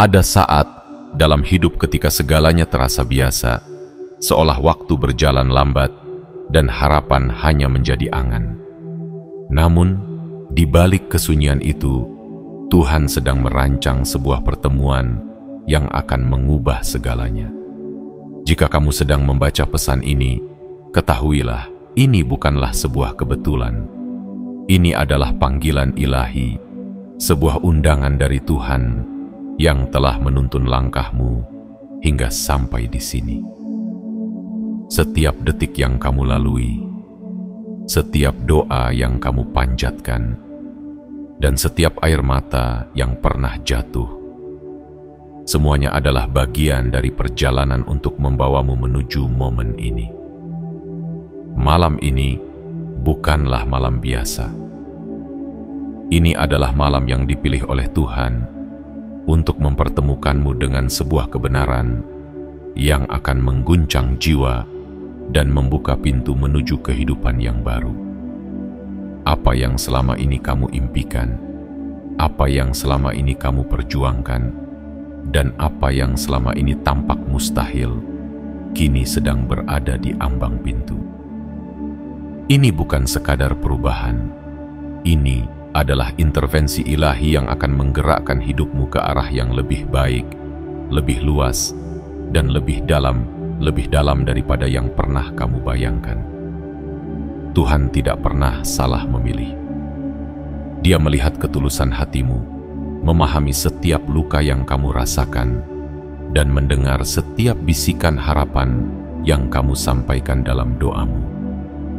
Ada saat dalam hidup ketika segalanya terasa biasa, seolah waktu berjalan lambat dan harapan hanya menjadi angan. Namun, di balik kesunyian itu, Tuhan sedang merancang sebuah pertemuan yang akan mengubah segalanya. Jika kamu sedang membaca pesan ini, ketahuilah, ini bukanlah sebuah kebetulan. Ini adalah panggilan ilahi, sebuah undangan dari Tuhan yang telah menuntun langkahmu hingga sampai di sini. Setiap detik yang kamu lalui, setiap doa yang kamu panjatkan, dan setiap air mata yang pernah jatuh, semuanya adalah bagian dari perjalanan untuk membawamu menuju momen ini. Malam ini bukanlah malam biasa. Ini adalah malam yang dipilih oleh Tuhan untuk mempertemukanmu dengan sebuah kebenaran yang akan mengguncang jiwa dan membuka pintu menuju kehidupan yang baru. Apa yang selama ini kamu impikan, apa yang selama ini kamu perjuangkan, dan apa yang selama ini tampak mustahil, kini sedang berada di ambang pintu. Ini bukan sekadar perubahan, ini adalah intervensi ilahi yang akan menggerakkan hidupmu ke arah yang lebih baik, lebih luas, dan lebih dalam daripada yang pernah kamu bayangkan. Tuhan tidak pernah salah memilih. Dia melihat ketulusan hatimu, memahami setiap luka yang kamu rasakan, dan mendengar setiap bisikan harapan yang kamu sampaikan dalam doamu.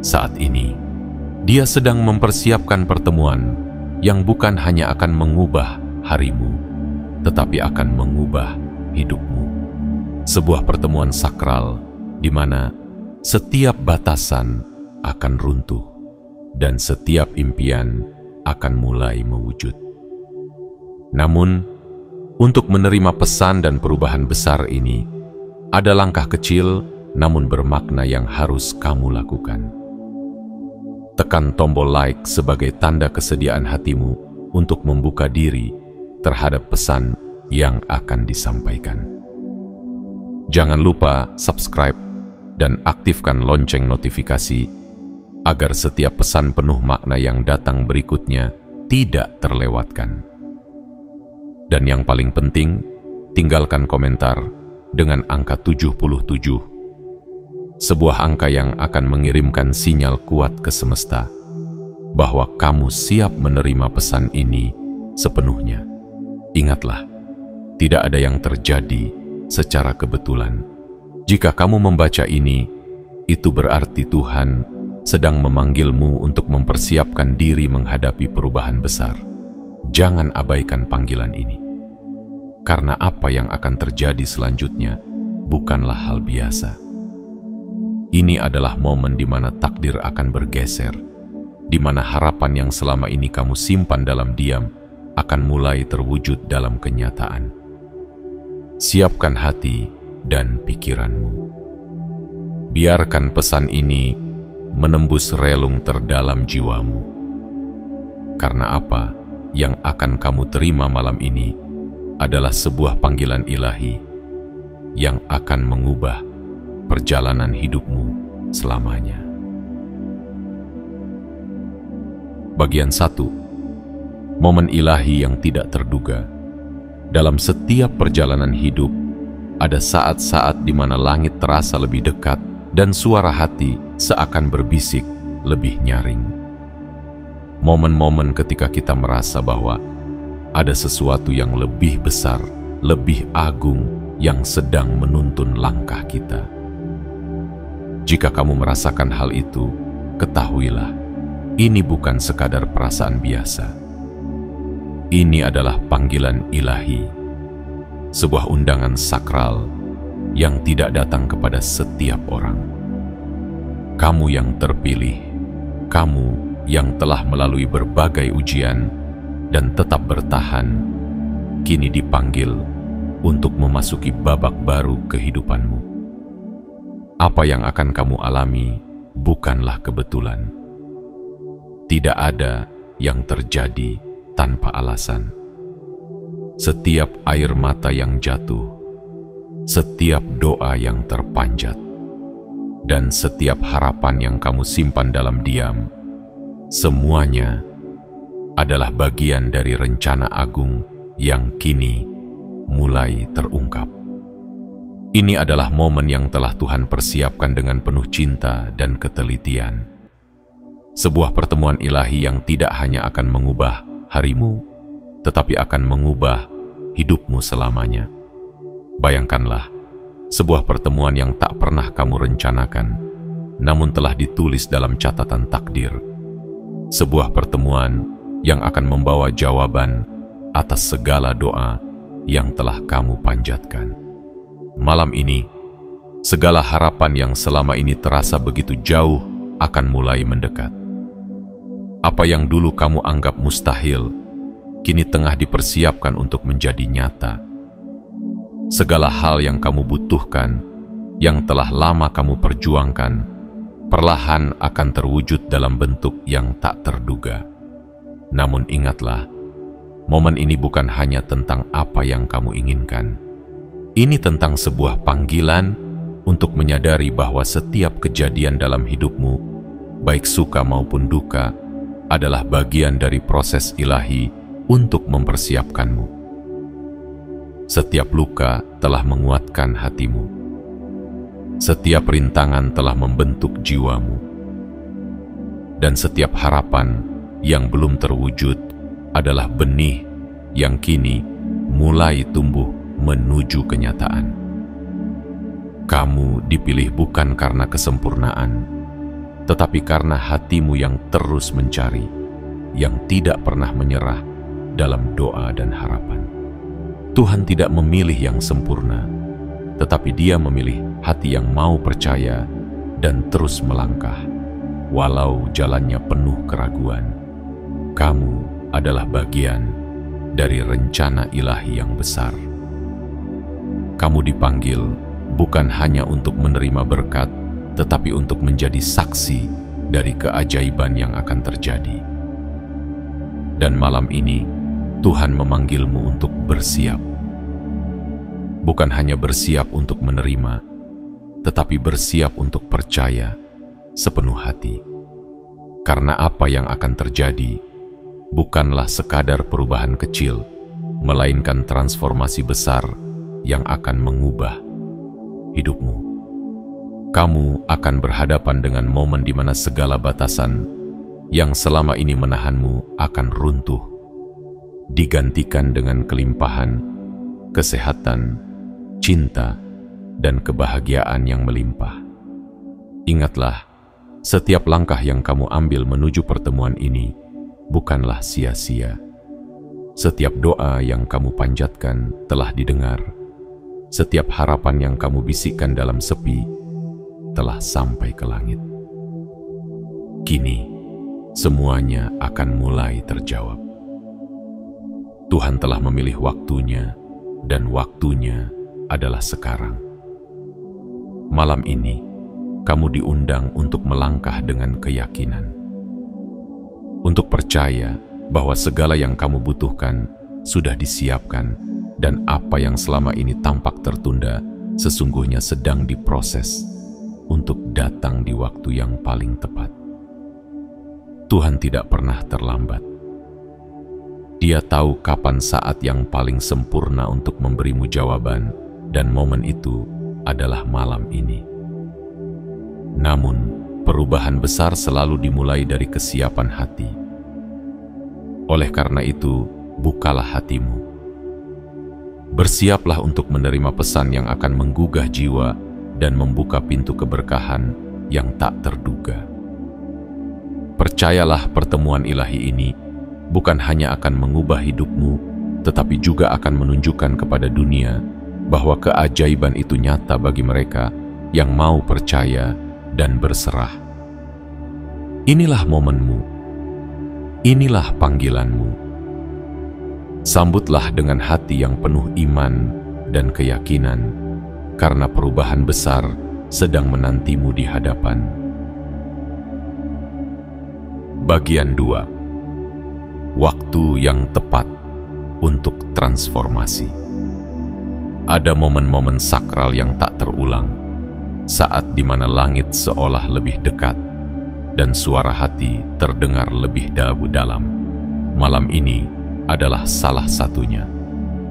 Saat ini, Dia sedang mempersiapkan pertemuan yang bukan hanya akan mengubah harimu, tetapi akan mengubah hidupmu. Sebuah pertemuan sakral di mana setiap batasan akan runtuh dan setiap impian akan mulai mewujud. Namun, untuk menerima pesan dan perubahan besar ini, ada langkah kecil namun bermakna yang harus kamu lakukan. Tekan tombol like sebagai tanda kesediaan hatimu untuk membuka diri terhadap pesan yang akan disampaikan. Jangan lupa subscribe dan aktifkan lonceng notifikasi agar setiap pesan penuh makna yang datang berikutnya tidak terlewatkan. Dan yang paling penting, tinggalkan komentar dengan angka 77. Sebuah angka yang akan mengirimkan sinyal kuat ke semesta bahwa kamu siap menerima pesan ini sepenuhnya. Ingatlah, tidak ada yang terjadi secara kebetulan. Jika kamu membaca ini, itu berarti Tuhan sedang memanggilmu untuk mempersiapkan diri menghadapi perubahan besar. Jangan abaikan panggilan ini, karena apa yang akan terjadi selanjutnya bukanlah hal biasa. Ini adalah momen di mana takdir akan bergeser, di mana harapan yang selama ini kamu simpan dalam diam akan mulai terwujud dalam kenyataan. Siapkan hati dan pikiranmu. Biarkan pesan ini menembus relung terdalam jiwamu. Karena apa yang akan kamu terima malam ini adalah sebuah panggilan ilahi yang akan mengubah perjalanan hidupmu selamanya. Bagian 1. Momen ilahi yang tidak terduga. Dalam setiap perjalanan hidup, ada saat-saat di mana langit terasa lebih dekat dan suara hati seakan berbisik lebih nyaring. Momen-momen ketika kita merasa bahwa ada sesuatu yang lebih besar, lebih agung yang sedang menuntun langkah kita. Jika kamu merasakan hal itu, ketahuilah, ini bukan sekadar perasaan biasa. Ini adalah panggilan ilahi, sebuah undangan sakral yang tidak datang kepada setiap orang. Kamu yang terpilih, kamu yang telah melalui berbagai ujian dan tetap bertahan, kini dipanggil untuk memasuki babak baru kehidupanmu. Apa yang akan kamu alami bukanlah kebetulan. Tidak ada yang terjadi tanpa alasan. setiap air mata yang jatuh, setiap doa yang terpanjat, dan setiap harapan yang kamu simpan dalam diam, semuanya adalah bagian dari rencana agung yang kini mulai terungkap. Ini adalah momen yang telah Tuhan persiapkan dengan penuh cinta dan ketelitian. Sebuah pertemuan ilahi yang tidak hanya akan mengubah harimu, tetapi akan mengubah hidupmu selamanya. Bayangkanlah, sebuah pertemuan yang tak pernah kamu rencanakan, namun telah ditulis dalam catatan takdir. Sebuah pertemuan yang akan membawa jawaban atas segala doa yang telah kamu panjatkan. Malam ini, segala harapan yang selama ini terasa begitu jauh akan mulai mendekat. Apa yang dulu kamu anggap mustahil, kini tengah dipersiapkan untuk menjadi nyata. Segala hal yang kamu butuhkan, yang telah lama kamu perjuangkan, perlahan akan terwujud dalam bentuk yang tak terduga. Namun ingatlah, momen ini bukan hanya tentang apa yang kamu inginkan. Ini tentang sebuah panggilan untuk menyadari bahwa setiap kejadian dalam hidupmu, baik suka maupun duka, adalah bagian dari proses ilahi untuk mempersiapkanmu. Setiap luka telah menguatkan hatimu. Setiap rintangan telah membentuk jiwamu. Dan setiap harapan yang belum terwujud adalah benih yang kini mulai tumbuh menuju kenyataan. Kamu dipilih bukan karena kesempurnaan, tetapi karena hatimu yang terus mencari, yang tidak pernah menyerah dalam doa dan harapan. Tuhan tidak memilih yang sempurna, tetapi Dia memilih hati yang mau percaya dan terus melangkah, walau jalannya penuh keraguan. Kamu adalah bagian dari rencana ilahi yang besar. Kamu dipanggil bukan hanya untuk menerima berkat, tetapi untuk menjadi saksi dari keajaiban yang akan terjadi. Dan malam ini, Tuhan memanggilmu untuk bersiap. Bukan hanya bersiap untuk menerima, tetapi bersiap untuk percaya sepenuh hati. Karena apa yang akan terjadi bukanlah sekadar perubahan kecil, melainkan transformasi besar yang akan mengubah hidupmu. Kamu akan berhadapan dengan momen di mana segala batasan yang selama ini menahanmu akan runtuh, digantikan dengan kelimpahan, kesehatan, cinta, dan kebahagiaan yang melimpah. Ingatlah, setiap langkah yang kamu ambil menuju pertemuan ini bukanlah sia-sia. Setiap doa yang kamu panjatkan telah didengar. Setiap harapan yang kamu bisikkan dalam sepi telah sampai ke langit. Kini, semuanya akan mulai terjawab. Tuhan telah memilih waktunya, dan waktunya adalah sekarang. Malam ini, kamu diundang untuk melangkah dengan keyakinan. Untuk percaya bahwa segala yang kamu butuhkan sudah disiapkan, dan apa yang selama ini tampak tertunda sesungguhnya sedang diproses untuk datang di waktu yang paling tepat. Tuhan tidak pernah terlambat. Dia tahu kapan saat yang paling sempurna untuk memberimu jawaban, dan momen itu adalah malam ini. Namun, perubahan besar selalu dimulai dari kesiapan hati. Oleh karena itu, bukalah hatimu. Bersiaplah untuk menerima pesan yang akan menggugah jiwa dan membuka pintu keberkahan yang tak terduga. Percayalah, pertemuan ilahi ini bukan hanya akan mengubah hidupmu, tetapi juga akan menunjukkan kepada dunia bahwa keajaiban itu nyata bagi mereka yang mau percaya dan berserah. Inilah momenmu. Inilah panggilanmu. Sambutlah dengan hati yang penuh iman dan keyakinan, karena perubahan besar sedang menantimu di hadapan. Bagian 2. Waktu yang tepat untuk transformasi. Ada momen-momen sakral yang tak terulang, saat di mana langit seolah lebih dekat dan suara hati terdengar lebih dalam. Malam ini adalah salah satunya.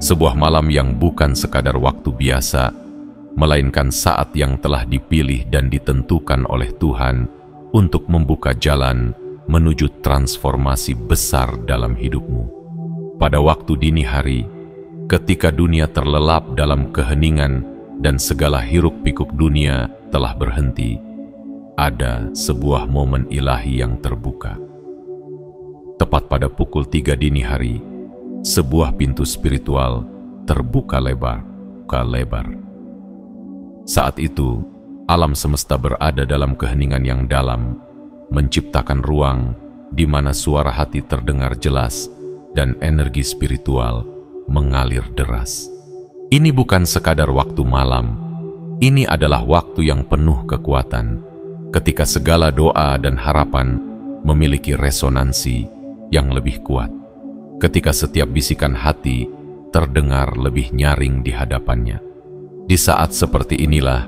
Sebuah malam yang bukan sekadar waktu biasa, melainkan saat yang telah dipilih dan ditentukan oleh Tuhan untuk membuka jalan menuju transformasi besar dalam hidupmu. Pada waktu dini hari, ketika dunia terlelap dalam keheningan dan segala hiruk-pikuk dunia telah berhenti, ada sebuah momen ilahi yang terbuka. Tepat pada pukul 3 dini hari, sebuah pintu spiritual terbuka lebar. Saat itu, alam semesta berada dalam keheningan yang dalam, menciptakan ruang di mana suara hati terdengar jelas dan energi spiritual mengalir deras. Ini bukan sekadar waktu malam, ini adalah waktu yang penuh kekuatan, ketika segala doa dan harapan memiliki resonansi yang lebih kuat, ketika setiap bisikan hati terdengar lebih nyaring di hadapannya. Di saat seperti inilah,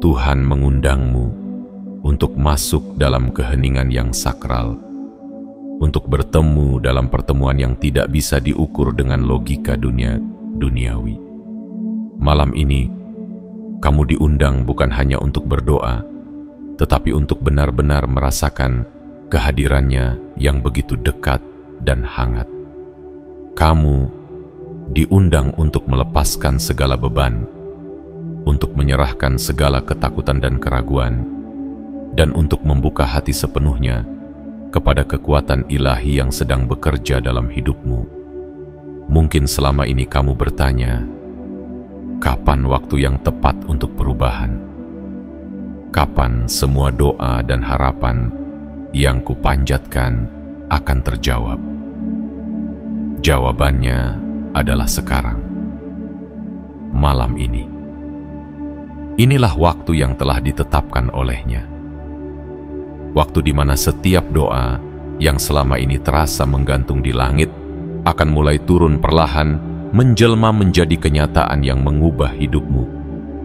Tuhan mengundangmu untuk masuk dalam keheningan yang sakral, untuk bertemu dalam pertemuan yang tidak bisa diukur dengan logika duniawi. Malam ini, kamu diundang bukan hanya untuk berdoa, tetapi untuk benar-benar merasakan kehadirannya yang begitu dekat dan hangat. Kamu diundang untuk melepaskan segala beban, untuk menyerahkan segala ketakutan dan keraguan, dan untuk membuka hati sepenuhnya kepada kekuatan ilahi yang sedang bekerja dalam hidupmu. Mungkin selama ini kamu bertanya, kapan waktu yang tepat untuk perubahan? Kapan semua doa dan harapan yang kupanjatkan akan terjawab? Jawabannya adalah sekarang, malam ini. Inilah waktu yang telah ditetapkan olehnya. Waktu di mana setiap doa yang selama ini terasa menggantung di langit akan mulai turun perlahan, menjelma menjadi kenyataan yang mengubah hidupmu.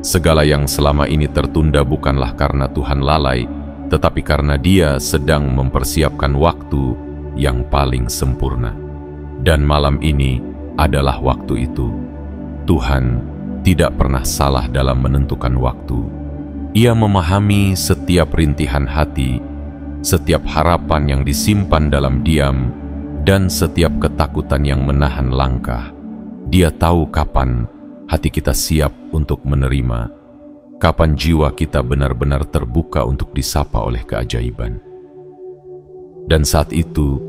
Segala yang selama ini tertunda bukanlah karena Tuhan lalai, tetapi karena Dia sedang mempersiapkan waktu yang paling sempurna. Dan malam ini adalah waktu itu. Tuhan tidak pernah salah dalam menentukan waktu. Ia memahami setiap rintihan hati, setiap harapan yang disimpan dalam diam, dan setiap ketakutan yang menahan langkah. Dia tahu kapan hati kita siap untuk menerima, kapan jiwa kita benar-benar terbuka untuk disapa oleh keajaiban. Dan saat itu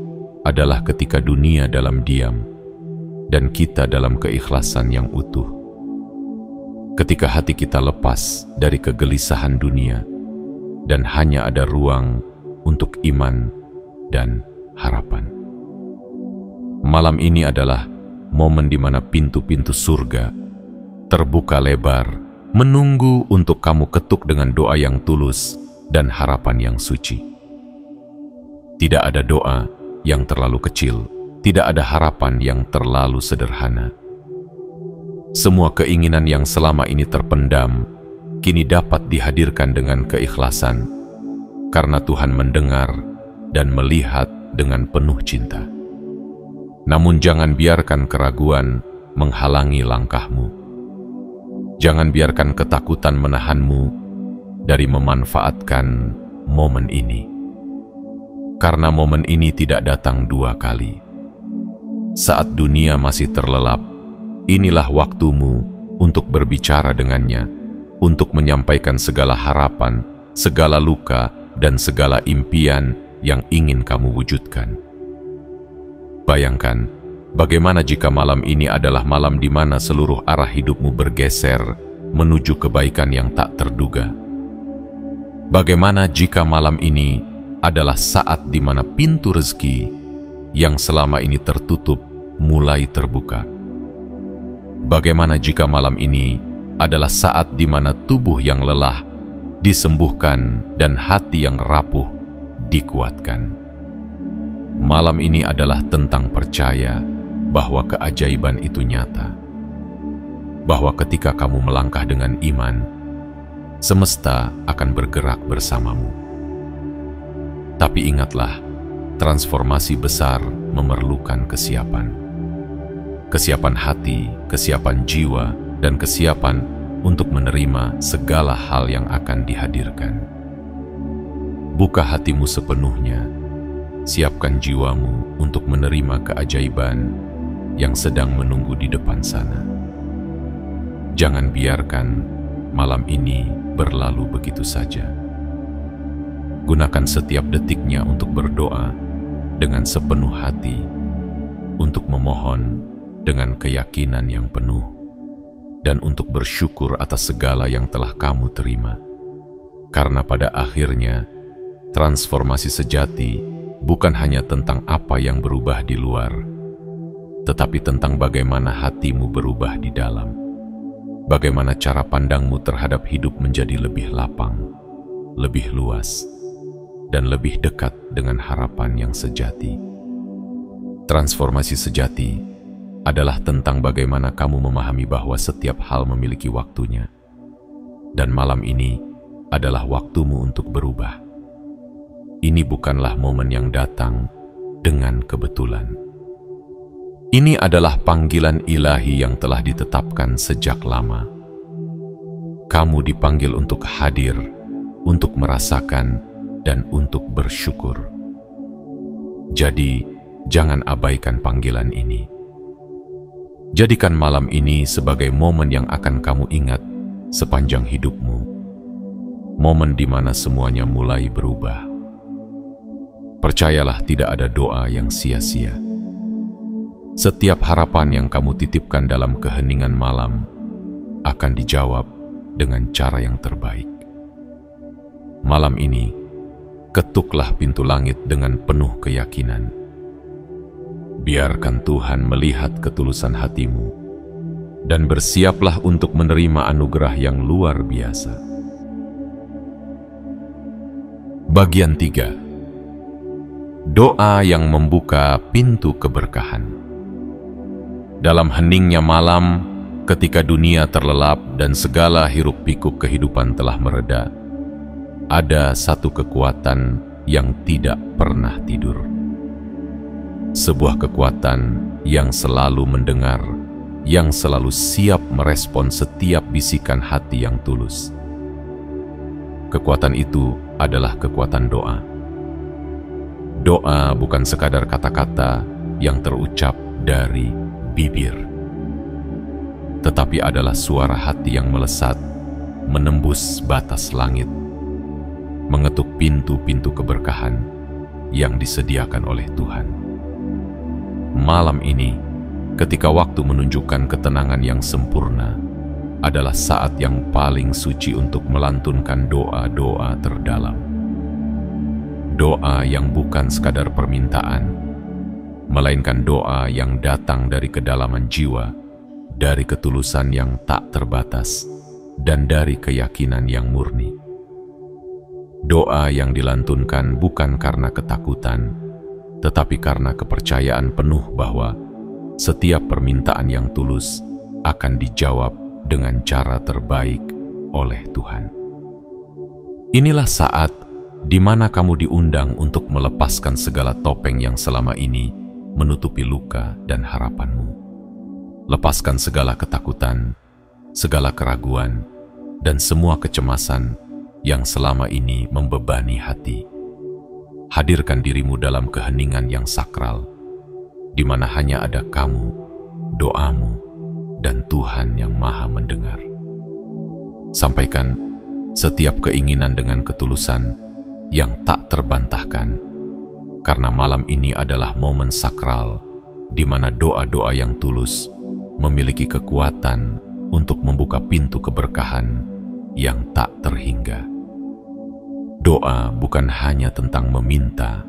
adalah ketika dunia dalam diam, dan kita dalam keikhlasan yang utuh. Ketika hati kita lepas dari kegelisahan dunia, dan hanya ada ruang untuk iman dan harapan. Malam ini adalah momen di mana pintu-pintu surga terbuka lebar, menunggu untuk kamu ketuk dengan doa yang tulus dan harapan yang suci. Tidak ada doa yang terlalu kecil, tidak ada harapan yang terlalu sederhana. Semua keinginan yang selama ini terpendam, kini dapat dihadirkan dengan keikhlasan, karena Tuhan mendengar dan melihat dengan penuh cinta. Namun jangan biarkan keraguan menghalangi langkahmu. Jangan biarkan ketakutan menahanmu dari memanfaatkan momen ini. Karena momen ini tidak datang dua kali. Saat dunia masih terlelap, inilah waktumu untuk berbicara dengannya, untuk menyampaikan segala harapan, segala luka, dan segala impian yang ingin kamu wujudkan. Bayangkan, bagaimana jika malam ini adalah malam di mana seluruh arah hidupmu bergeser menuju kebaikan yang tak terduga. Bagaimana jika malam ini adalah saat di mana pintu rezeki yang selama ini tertutup mulai terbuka. Bagaimana jika malam ini adalah saat di mana tubuh yang lelah disembuhkan dan hati yang rapuh dikuatkan. Malam ini adalah tentang percaya bahwa keajaiban itu nyata, bahwa ketika kamu melangkah dengan iman, semesta akan bergerak bersamamu. Tapi ingatlah, transformasi besar memerlukan kesiapan. Kesiapan hati, kesiapan jiwa, dan kesiapan untuk menerima segala hal yang akan dihadirkan. Buka hatimu sepenuhnya, siapkan jiwamu untuk menerima keajaiban yang sedang menunggu di depan sana. Jangan biarkan malam ini berlalu begitu saja. Gunakan setiap detiknya untuk berdoa dengan sepenuh hati, untuk memohon dengan keyakinan yang penuh, dan untuk bersyukur atas segala yang telah kamu terima. Karena pada akhirnya, transformasi sejati bukan hanya tentang apa yang berubah di luar, tetapi tentang bagaimana hatimu berubah di dalam. Bagaimana cara pandangmu terhadap hidup menjadi lebih lapang, lebih luas, dan lebih dekat dengan harapan yang sejati. Transformasi sejati adalah tentang bagaimana kamu memahami bahwa setiap hal memiliki waktunya, dan malam ini adalah waktumu untuk berubah. Ini bukanlah momen yang datang dengan kebetulan. Ini adalah panggilan ilahi yang telah ditetapkan sejak lama. Kamu dipanggil untuk hadir, untuk merasakan, dan untuk bersyukur. Jadi, jangan abaikan panggilan ini. Jadikan malam ini sebagai momen yang akan kamu ingat sepanjang hidupmu. Momen di mana semuanya mulai berubah. Percayalah, tidak ada doa yang sia-sia. Setiap harapan yang kamu titipkan dalam keheningan malam akan dijawab dengan cara yang terbaik. Malam ini, ketuklah pintu langit dengan penuh keyakinan. Biarkan Tuhan melihat ketulusan hatimu, dan bersiaplah untuk menerima anugerah yang luar biasa. Bagian 3. Doa yang membuka pintu keberkahan. Dalam heningnya malam, ketika dunia terlelap dan segala hiruk-pikuk kehidupan telah mereda, ada satu kekuatan yang tidak pernah tidur. Sebuah kekuatan yang selalu mendengar, yang selalu siap merespon setiap bisikan hati yang tulus. Kekuatan itu adalah kekuatan doa. Doa bukan sekadar kata-kata yang terucap dari bibir, tetapi adalah suara hati yang melesat, menembus batas langit, mengetuk pintu-pintu keberkahan yang disediakan oleh Tuhan. Malam ini, ketika waktu menunjukkan ketenangan yang sempurna, adalah saat yang paling suci untuk melantunkan doa-doa terdalam. Doa yang bukan sekadar permintaan, melainkan doa yang datang dari kedalaman jiwa, dari ketulusan yang tak terbatas, dan dari keyakinan yang murni. Doa yang dilantunkan bukan karena ketakutan, tetapi karena kepercayaan penuh bahwa setiap permintaan yang tulus akan dijawab dengan cara terbaik oleh Tuhan. Inilah saat di mana kamu diundang untuk melepaskan segala topeng yang selama ini menutupi luka dan harapanmu. Lepaskan segala ketakutan, segala keraguan, dan semua kecemasan yang selama ini membebani hati. Hadirkan dirimu dalam keheningan yang sakral, di mana hanya ada kamu, doamu, dan Tuhan yang Maha Mendengar. Sampaikan setiap keinginan dengan ketulusan yang tak terbantahkan, karena malam ini adalah momen sakral di mana doa-doa yang tulus memiliki kekuatan untuk membuka pintu keberkahan yang tak terhingga. Doa bukan hanya tentang meminta,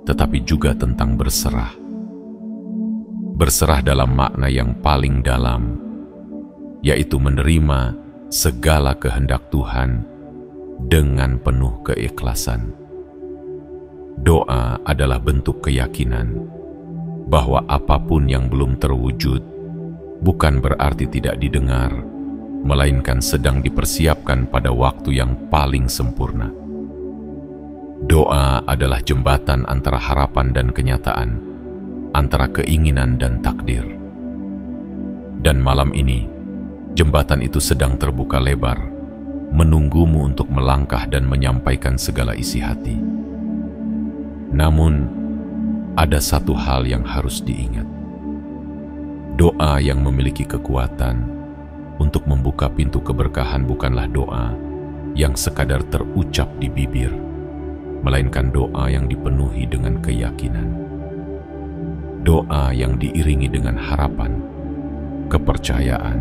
tetapi juga tentang berserah. Berserah dalam makna yang paling dalam, yaitu menerima segala kehendak Tuhan dengan penuh keikhlasan. Doa adalah bentuk keyakinan bahwa apapun yang belum terwujud bukan berarti tidak didengar, melainkan sedang dipersiapkan pada waktu yang paling sempurna. Doa adalah jembatan antara harapan dan kenyataan, antara keinginan dan takdir. Dan malam ini, jembatan itu sedang terbuka lebar, menunggumu untuk melangkah dan menyampaikan segala isi hati. Namun, ada satu hal yang harus diingat. Doa yang memiliki kekuatan untuk membuka pintu keberkahan bukanlah doa yang sekadar terucap di bibir, melainkan doa yang dipenuhi dengan keyakinan. Doa yang diiringi dengan harapan, kepercayaan,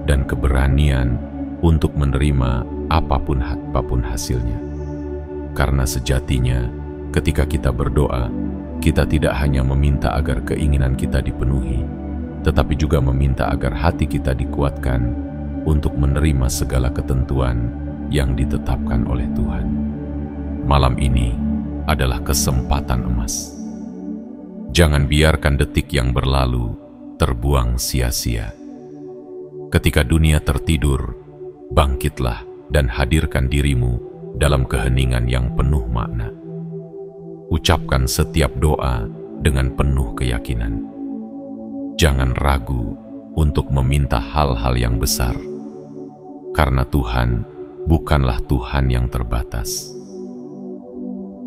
dan keberanian untuk menerima apapun hasilnya. Karena sejatinya, ketika kita berdoa, kita tidak hanya meminta agar keinginan kita dipenuhi, tetapi juga meminta agar hati kita dikuatkan untuk menerima segala ketentuan yang ditetapkan oleh Tuhan. Malam ini adalah kesempatan emas. Jangan biarkan detik yang berlalu terbuang sia-sia. Ketika dunia tertidur, bangkitlah dan hadirkan dirimu dalam keheningan yang penuh makna. Ucapkan setiap doa dengan penuh keyakinan. Jangan ragu untuk meminta hal-hal yang besar, karena Tuhan bukanlah Tuhan yang terbatas.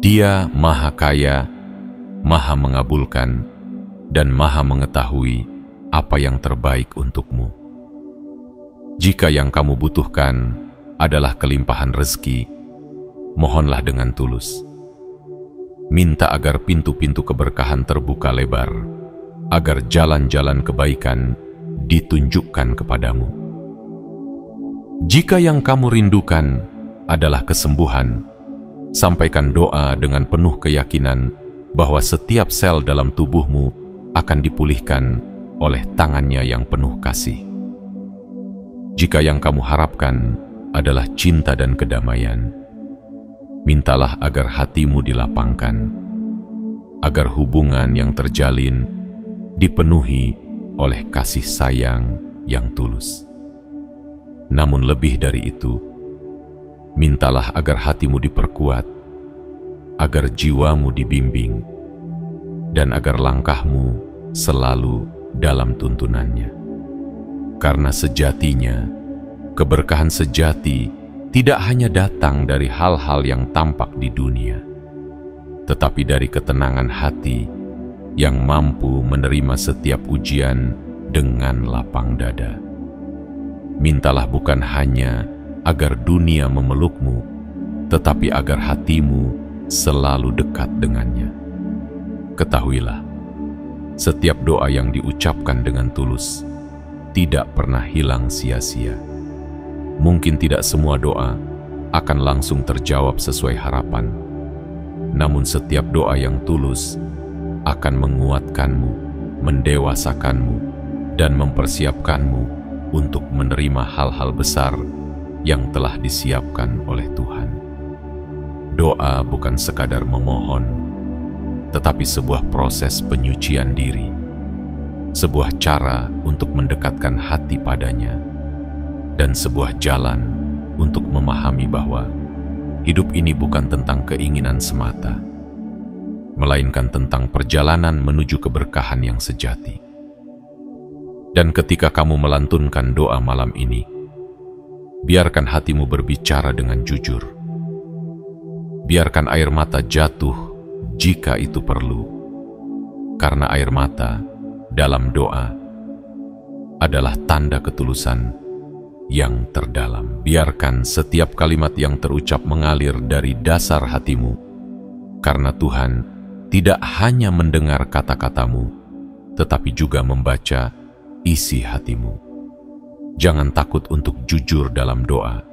Dia Maha Kaya, Maha mengabulkan, dan Maha mengetahui apa yang terbaik untukmu. Jika yang kamu butuhkan adalah kelimpahan rezeki, mohonlah dengan tulus. Minta agar pintu-pintu keberkahan terbuka lebar, agar jalan-jalan kebaikan ditunjukkan kepadamu. Jika yang kamu rindukan adalah kesembuhan, sampaikan doa dengan penuh keyakinan bahwa setiap sel dalam tubuhmu akan dipulihkan oleh tangannya yang penuh kasih. Jika yang kamu harapkan adalah cinta dan kedamaian, mintalah agar hatimu dilapangkan, agar hubungan yang terjalin dipenuhi oleh kasih sayang yang tulus. Namun lebih dari itu, mintalah agar hatimu diperkuat, agar jiwamu dibimbing, dan agar langkahmu selalu dalam tuntunannya. Karena sejatinya, keberkahan sejati tidak hanya datang dari hal-hal yang tampak di dunia, tetapi dari ketenangan hati yang mampu menerima setiap ujian dengan lapang dada. Mintalah bukan hanya agar dunia memelukmu, tetapi agar hatimu selalu dekat dengannya. Ketahuilah, setiap doa yang diucapkan dengan tulus tidak pernah hilang sia-sia. Mungkin tidak semua doa akan langsung terjawab sesuai harapan, namun setiap doa yang tulus akan menguatkanmu, mendewasakanmu, dan mempersiapkanmu untuk menerima hal-hal besar yang telah disiapkan oleh Tuhan. Doa bukan sekadar memohon, tetapi sebuah proses penyucian diri, sebuah cara untuk mendekatkan hati padanya, dan sebuah jalan untuk memahami bahwa hidup ini bukan tentang keinginan semata, melainkan tentang perjalanan menuju keberkahan yang sejati. Dan ketika kamu melantunkan doa malam ini, biarkan hatimu berbicara dengan jujur. Biarkan air mata jatuh jika itu perlu, karena air mata dalam doa adalah tanda ketulusan yang terdalam. Biarkan setiap kalimat yang terucap mengalir dari dasar hatimu, karena Tuhan tidak hanya mendengar kata-katamu, tetapi juga membaca isi hatimu. Jangan takut untuk jujur dalam doa.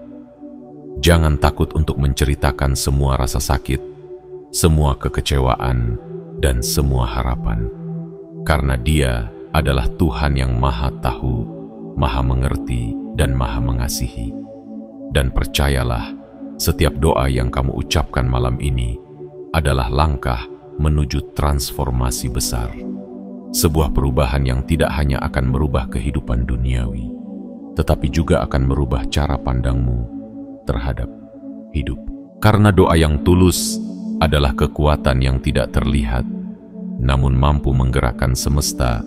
Jangan takut untuk menceritakan semua rasa sakit, semua kekecewaan, dan semua harapan, karena Dia adalah Tuhan yang Maha Tahu, Maha Mengerti, dan Maha Mengasihi. Dan percayalah, setiap doa yang kamu ucapkan malam ini adalah langkah menuju transformasi besar. sebuah perubahan yang tidak hanya akan merubah kehidupan duniawi, tetapi juga akan merubah cara pandangmu terhadap hidup. Karena doa yang tulus adalah kekuatan yang tidak terlihat, namun mampu menggerakkan semesta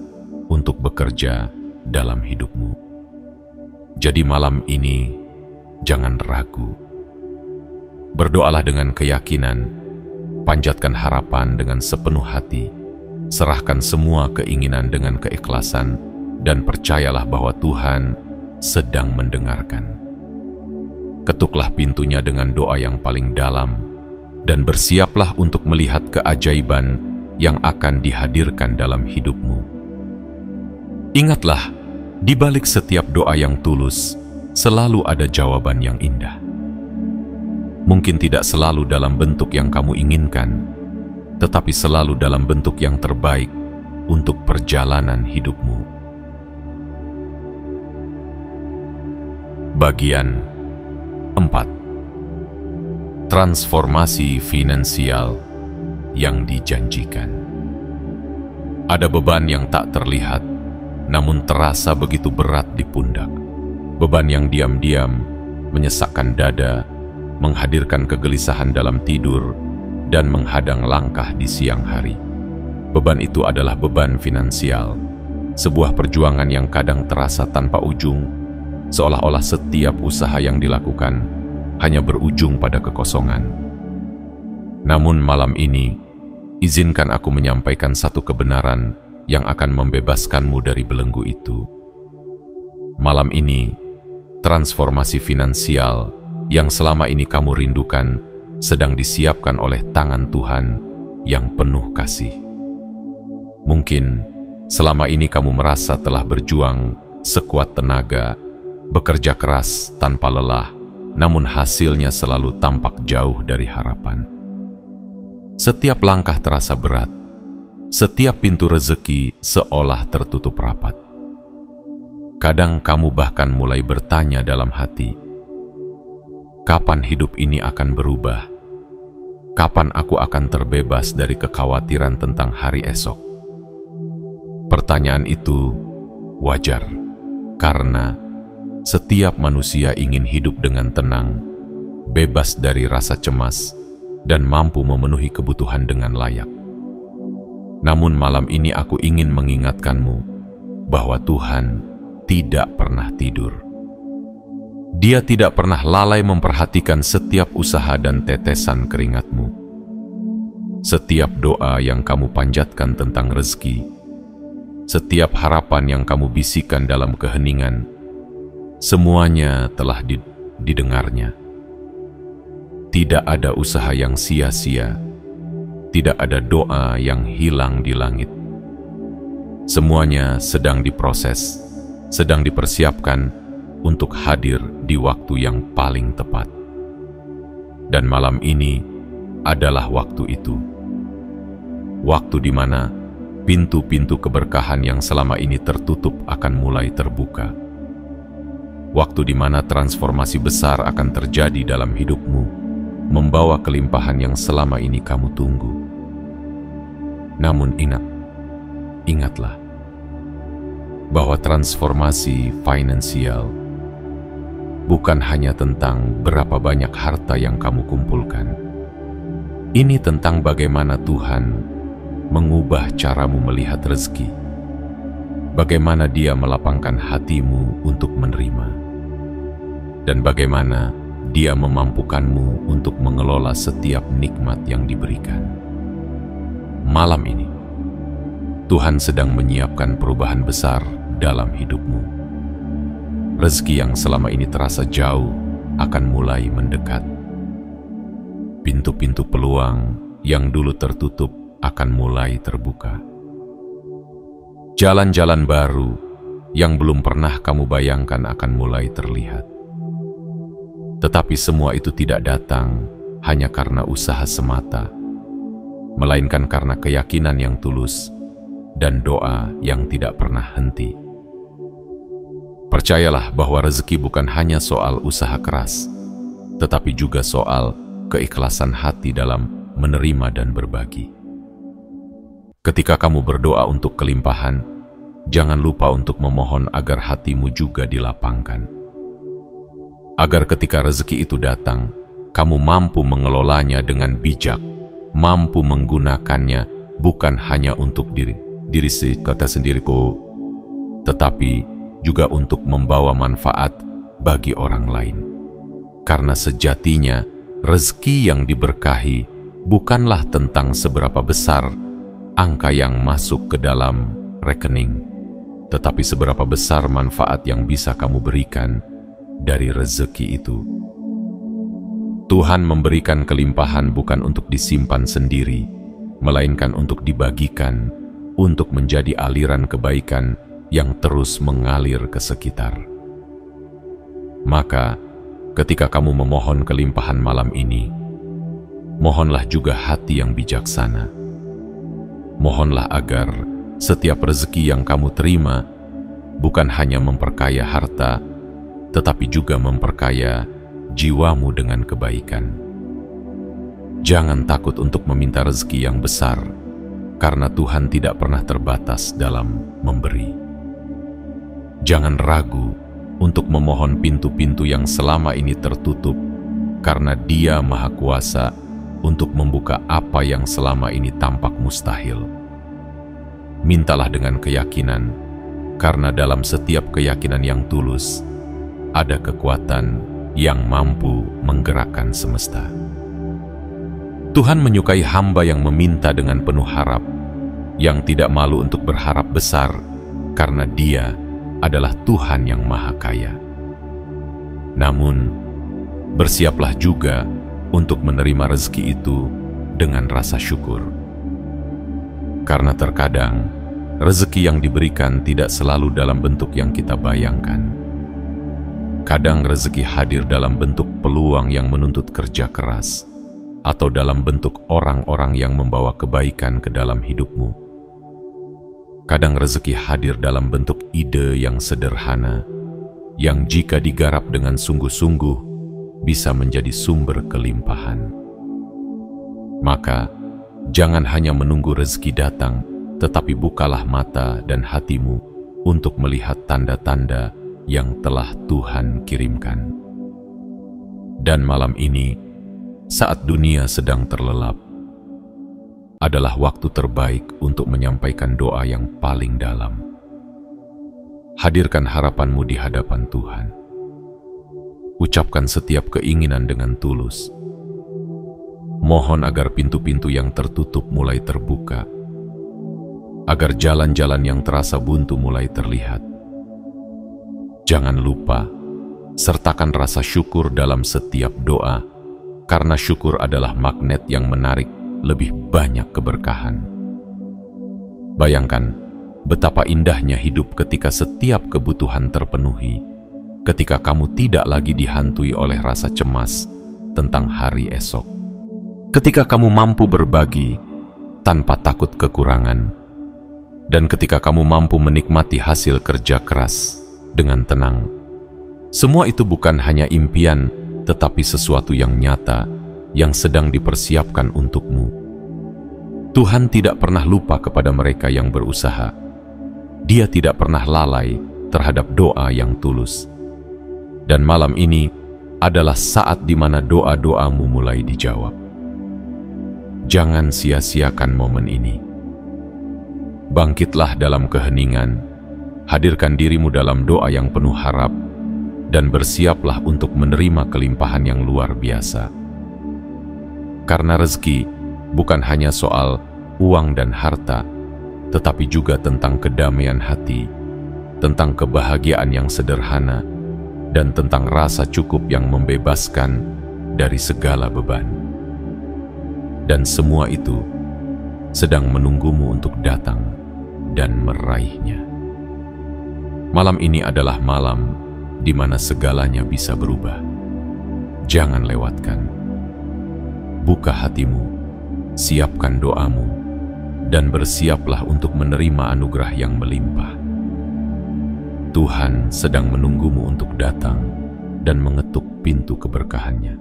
untuk bekerja dalam hidupmu. Jadi malam ini, jangan ragu. Berdoalah dengan keyakinan, panjatkan harapan dengan sepenuh hati, serahkan semua keinginan dengan keikhlasan, dan percayalah bahwa Tuhan sedang mendengarkan. Ketuklah pintunya dengan doa yang paling dalam, dan bersiaplah untuk melihat keajaiban yang akan dihadirkan dalam hidupmu. Ingatlah, di balik setiap doa yang tulus, selalu ada jawaban yang indah. Mungkin tidak selalu dalam bentuk yang kamu inginkan, tetapi selalu dalam bentuk yang terbaik untuk perjalanan hidupmu. Bagian 4. Transformasi finansial yang dijanjikan. Ada beban yang tak terlihat, namun terasa begitu berat di pundak. Beban yang diam-diam menyesakkan dada, menghadirkan kegelisahan dalam tidur, dan menghadang langkah di siang hari. Beban itu adalah beban finansial, sebuah perjuangan yang kadang terasa tanpa ujung, seolah-olah setiap usaha yang dilakukan hanya berujung pada kekosongan. Namun malam ini, izinkan aku menyampaikan satu kebenaran yang akan membebaskanmu dari belenggu itu. Malam ini, transformasi finansial yang selama ini kamu rindukan sedang disiapkan oleh tangan Tuhan yang penuh kasih. Mungkin selama ini kamu merasa telah berjuang sekuat tenaga, bekerja keras tanpa lelah, namun hasilnya selalu tampak jauh dari harapan. Setiap langkah terasa berat, setiap pintu rezeki seolah tertutup rapat. Kadang kamu bahkan mulai bertanya dalam hati, kapan hidup ini akan berubah? Kapan aku akan terbebas dari kekhawatiran tentang hari esok? Pertanyaan itu wajar, karena setiap manusia ingin hidup dengan tenang, bebas dari rasa cemas, dan mampu memenuhi kebutuhan dengan layak. Namun malam ini aku ingin mengingatkanmu bahwa Tuhan tidak pernah tidur. Dia tidak pernah lalai memperhatikan setiap usaha dan tetesan keringatmu. Setiap doa yang kamu panjatkan tentang rezeki, setiap harapan yang kamu bisikan dalam keheningan, semuanya telah didengarnya. Tidak ada usaha yang sia-sia, tidak ada doa yang hilang di langit. Semuanya sedang diproses, sedang dipersiapkan untuk hadir di waktu yang paling tepat. Dan malam ini adalah waktu itu. Waktu di mana pintu-pintu keberkahan yang selama ini tertutup akan mulai terbuka. Waktu di mana transformasi besar akan terjadi dalam hidupmu, membawa kelimpahan yang selama ini kamu tunggu. Namun ingatlah bahwa transformasi finansial bukan hanya tentang berapa banyak harta yang kamu kumpulkan. Ini tentang bagaimana Tuhan mengubah caramu melihat rezeki, bagaimana Dia melapangkan hatimu untuk menerima, dan bagaimana Dia memampukanmu untuk mengelola setiap nikmat yang diberikan. Malam ini, Tuhan sedang menyiapkan perubahan besar dalam hidupmu. Rezeki yang selama ini terasa jauh akan mulai mendekat. Pintu-pintu peluang yang dulu tertutup akan mulai terbuka. Jalan-jalan baru yang belum pernah kamu bayangkan akan mulai terlihat. Tetapi semua itu tidak datang hanya karena usaha semata, melainkan karena keyakinan yang tulus dan doa yang tidak pernah henti. Percayalah bahwa rezeki bukan hanya soal usaha keras, tetapi juga soal keikhlasan hati dalam menerima dan berbagi. Ketika kamu berdoa untuk kelimpahan, jangan lupa untuk memohon agar hatimu juga dilapangkan. Agar ketika rezeki itu datang, kamu mampu mengelolanya dengan bijak, mampu menggunakannya bukan hanya untuk diri sendiriku, tetapi juga untuk membawa manfaat bagi orang lain. Karena sejatinya, rezeki yang diberkahi bukanlah tentang seberapa besar angka yang masuk ke dalam rekening, tetapi seberapa besar manfaat yang bisa kamu berikan dari rezeki itu. Tuhan memberikan kelimpahan bukan untuk disimpan sendiri, melainkan untuk dibagikan, untuk menjadi aliran kebaikan yang terus mengalir ke sekitar. Maka, ketika kamu memohon kelimpahan malam ini, mohonlah juga hati yang bijaksana. Mohonlah agar setiap rezeki yang kamu terima bukan hanya memperkaya harta, tetapi juga memperkaya jiwamu dengan kebaikan. Jangan takut untuk meminta rezeki yang besar, karena Tuhan tidak pernah terbatas dalam memberi. Jangan ragu untuk memohon pintu-pintu yang selama ini tertutup, karena Dia Maha Kuasa untuk membuka apa yang selama ini tampak mustahil. Mintalah dengan keyakinan, karena dalam setiap keyakinan yang tulus, ada kekuatan yang mampu menggerakkan semesta. Tuhan menyukai hamba yang meminta dengan penuh harap, yang tidak malu untuk berharap besar, karena Dia adalah Tuhan yang Maha Kaya. Namun, bersiaplah juga untuk menerima rezeki itu dengan rasa syukur. Karena terkadang, rezeki yang diberikan tidak selalu dalam bentuk yang kita bayangkan. Kadang rezeki hadir dalam bentuk peluang yang menuntut kerja keras, atau dalam bentuk orang-orang yang membawa kebaikan ke dalam hidupmu. Kadang rezeki hadir dalam bentuk ide yang sederhana, yang jika digarap dengan sungguh-sungguh bisa menjadi sumber kelimpahan. Maka, jangan hanya menunggu rezeki datang, tetapi bukalah mata dan hatimu untuk melihat tanda-tanda yang telah Tuhan kirimkan. Dan malam ini, saat dunia sedang terlelap, adalah waktu terbaik untuk menyampaikan doa yang paling dalam. Hadirkan harapanmu di hadapan Tuhan. Ucapkan setiap keinginan dengan tulus. Mohon agar pintu-pintu yang tertutup mulai terbuka, agar jalan-jalan yang terasa buntu mulai terlihat. Jangan lupa, sertakan rasa syukur dalam setiap doa, karena syukur adalah magnet yang menarik lebih banyak keberkahan. Bayangkan betapa indahnya hidup ketika setiap kebutuhan terpenuhi, ketika kamu tidak lagi dihantui oleh rasa cemas tentang hari esok. Ketika kamu mampu berbagi tanpa takut kekurangan, dan ketika kamu mampu menikmati hasil kerja keras dengan tenang. Semua itu bukan hanya impian, tetapi sesuatu yang nyata, yang sedang dipersiapkan untukmu. Tuhan tidak pernah lupa kepada mereka yang berusaha. Dia tidak pernah lalai terhadap doa yang tulus. Dan malam ini adalah saat di mana doa-doamu mulai dijawab. Jangan sia-siakan momen ini. Bangkitlah dalam keheningan, hadirkan dirimu dalam doa yang penuh harap, dan bersiaplah untuk menerima kelimpahan yang luar biasa. Karena rezeki bukan hanya soal uang dan harta, tetapi juga tentang kedamaian hati, tentang kebahagiaan yang sederhana, dan tentang rasa cukup yang membebaskan dari segala beban. Dan semua itu sedang menunggumu untuk datang dan meraihnya. Malam ini adalah malam di mana segalanya bisa berubah. Jangan lewatkan. Buka hatimu, siapkan doamu, dan bersiaplah untuk menerima anugerah yang melimpah. Tuhan sedang menunggumu untuk datang dan mengetuk pintu keberkahannya.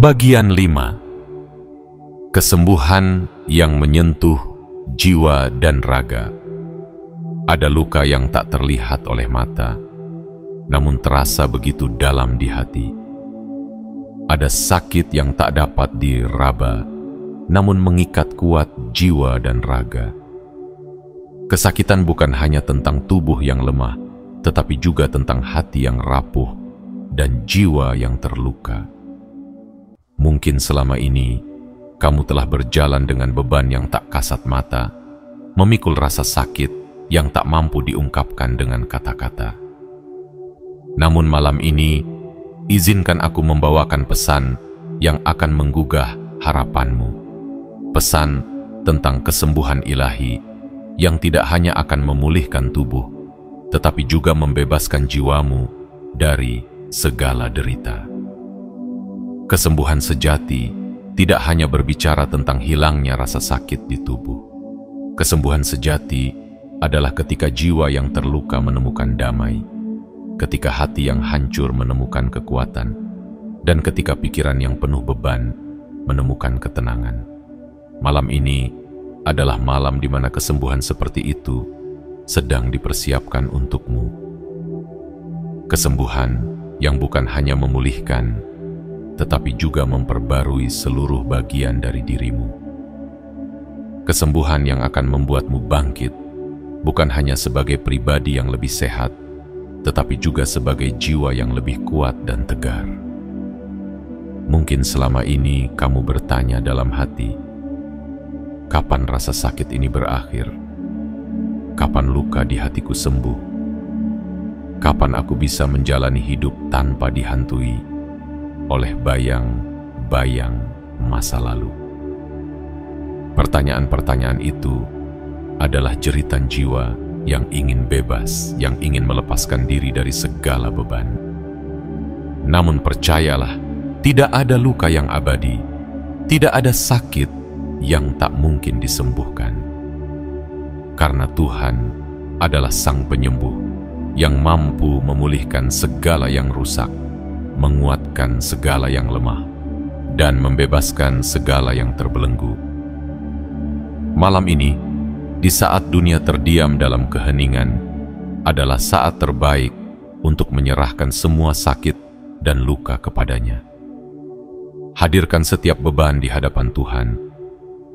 Bagian 5. Kesembuhan yang menyentuh jiwa dan raga. Ada luka yang tak terlihat oleh mata, namun terasa begitu dalam di hati. Ada sakit yang tak dapat diraba, namun mengikat kuat jiwa dan raga. Kesakitan bukan hanya tentang tubuh yang lemah, tetapi juga tentang hati yang rapuh dan jiwa yang terluka. Mungkin selama ini kamu telah berjalan dengan beban yang tak kasat mata, memikul rasa sakit yang tak mampu diungkapkan dengan kata-kata. Namun malam ini, izinkan aku membawakan pesan yang akan menggugah harapanmu. Pesan tentang kesembuhan ilahi yang tidak hanya akan memulihkan tubuh, tetapi juga membebaskan jiwamu dari segala derita. Kesembuhan sejati tidak hanya berbicara tentang hilangnya rasa sakit di tubuh. Kesembuhan sejati adalah ketika jiwa yang terluka menemukan damai, ketika hati yang hancur menemukan kekuatan, dan ketika pikiran yang penuh beban menemukan ketenangan. Malam ini adalah malam di mana kesembuhan seperti itu sedang dipersiapkan untukmu. Kesembuhan yang bukan hanya memulihkan, tetapi juga memperbarui seluruh bagian dari dirimu. Kesembuhan yang akan membuatmu bangkit, bukan hanya sebagai pribadi yang lebih sehat, tetapi juga sebagai jiwa yang lebih kuat dan tegar. Mungkin selama ini kamu bertanya dalam hati, kapan rasa sakit ini berakhir? Kapan luka di hatiku sembuh? Kapan aku bisa menjalani hidup tanpa dihantui oleh bayang-bayang masa lalu? Pertanyaan-pertanyaan itu adalah jeritan jiwa yang ingin bebas, yang ingin melepaskan diri dari segala beban. Namun percayalah, tidak ada luka yang abadi, tidak ada sakit yang tak mungkin disembuhkan. Karena Tuhan adalah Sang Penyembuh yang mampu memulihkan segala yang rusak, menguatkan segala yang lemah, dan membebaskan segala yang terbelenggu. Malam ini, di saat dunia terdiam dalam keheningan, adalah saat terbaik untuk menyerahkan semua sakit dan luka kepadanya. Hadirkan setiap beban di hadapan Tuhan.